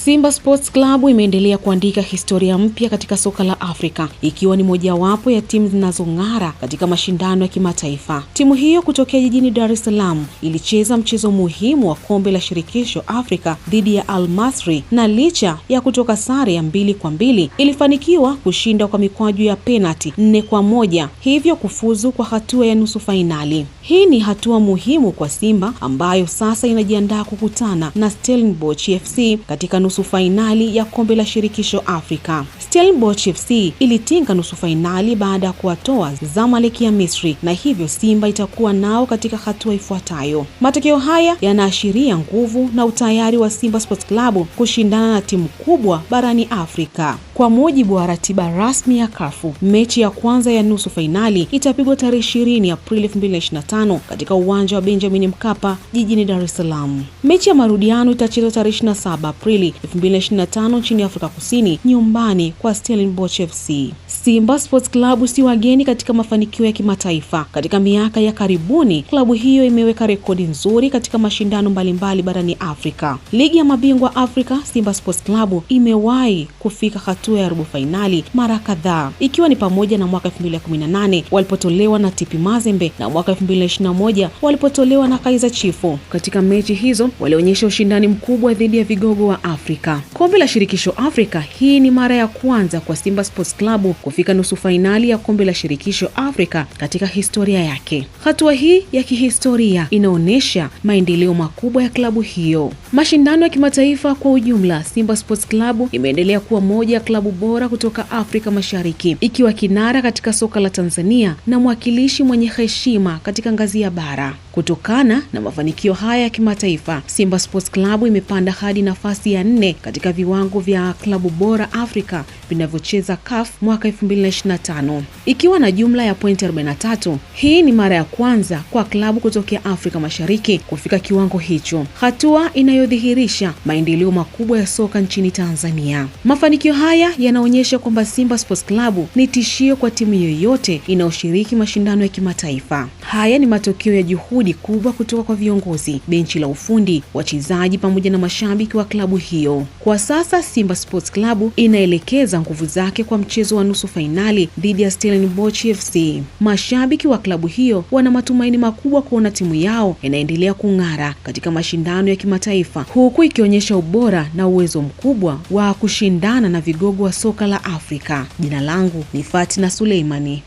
Simba Sports Club imeendelea kuandika historia mpya katika soka la Afrika, ikiwa ni mojawapo ya timu zinazong'ara katika mashindano ya kimataifa. Timu hiyo kutokea jijini Dar es Salaam ilicheza mchezo muhimu wa kombe la shirikisho Afrika dhidi ya Al Masry, na licha ya kutoka sare ya 2-2 ilifanikiwa kushinda kwa mikwaju ya penalti 4-1, hivyo kufuzu kwa hatua ya nusu fainali. Hii ni hatua muhimu kwa Simba ambayo sasa inajiandaa kukutana na Stellenbosch FC katika nusu fainali ya kombe la shirikisho Afrika. Stellenbosch FC ilitinga nusu fainali baada ya kuwatoa Zamalek ya Misri, na hivyo Simba itakuwa nao katika hatua ifuatayo. Matokeo haya yanaashiria nguvu na utayari wa Simba Sports Club kushindana na timu kubwa barani Afrika. Kwa mujibu wa ratiba rasmi ya CAF, mechi ya kwanza ya nusu fainali itapigwa tarehe 20 Aprili 2025 katika uwanja wa Benjamin Mkapa jijini Dar es Salaam. Mechi ya marudiano itachezwa tarehe 27 Aprili 2025 nchini Afrika Kusini, nyumbani kwa Stellenbosch FC. Simba Sports Club si wageni katika mafanikio ya kimataifa. Katika miaka ya karibuni, klabu hiyo imeweka rekodi nzuri katika mashindano mbalimbali barani Afrika. Ligi ya mabingwa Afrika, Simba Sports Club imewahi kufika hatua ya robo fainali mara kadhaa, ikiwa ni pamoja na mwaka 2018 walipotolewa na TP Mazembe na mwaka 2021 walipotolewa na Kaizer Chiefs. Katika mechi hizo walionyesha ushindani mkubwa dhidi ya vigogo wa Afrika. Kombe la shirikisho Afrika, hii ni mara ya kwanza kwa Simba Sports Club kufika nusu fainali ya kombe la shirikisho Afrika katika historia yake. Hatua hii ya kihistoria inaonyesha maendeleo makubwa ya klabu hiyo. Mashindano ya kimataifa kwa ujumla, Simba Sports Club imeendelea kuwa moja ya klabu bora kutoka Afrika Mashariki, ikiwa kinara katika soka la Tanzania na mwakilishi mwenye heshima katika ngazi ya bara. Kutokana na mafanikio haya ya kimataifa, Simba Sports Club imepanda hadi nafasi ya 4 katika viwango vya klabu bora Afrika vinavyocheza CAF mwaka 2025, ikiwa na jumla ya pointi 43. Hii ni mara ya kwanza kwa klabu kutokea Afrika Mashariki kufika kiwango hicho, hatua inayodhihirisha maendeleo makubwa ya soka nchini Tanzania. Mafanikio haya yanaonyesha kwamba Simba Sports Club ni tishio kwa timu yoyote inayoshiriki mashindano ya kimataifa. Haya ni matokeo ya juhudi kubwa kutoka kwa viongozi, benchi la ufundi, wachezaji pamoja na mashabiki wa klabu hiyo. Kwa sasa Simba Sports Club inaelekeza nguvu zake kwa mchezo wa nusu fainali dhidi ya Stellenbosch FC. Mashabiki wa klabu hiyo wana matumaini makubwa kuona timu yao inaendelea kung'ara katika mashindano ya kimataifa, huku ikionyesha ubora na uwezo mkubwa wa kushindana na vigogo wa soka la Afrika. Jina langu ni Fatina Suleimani.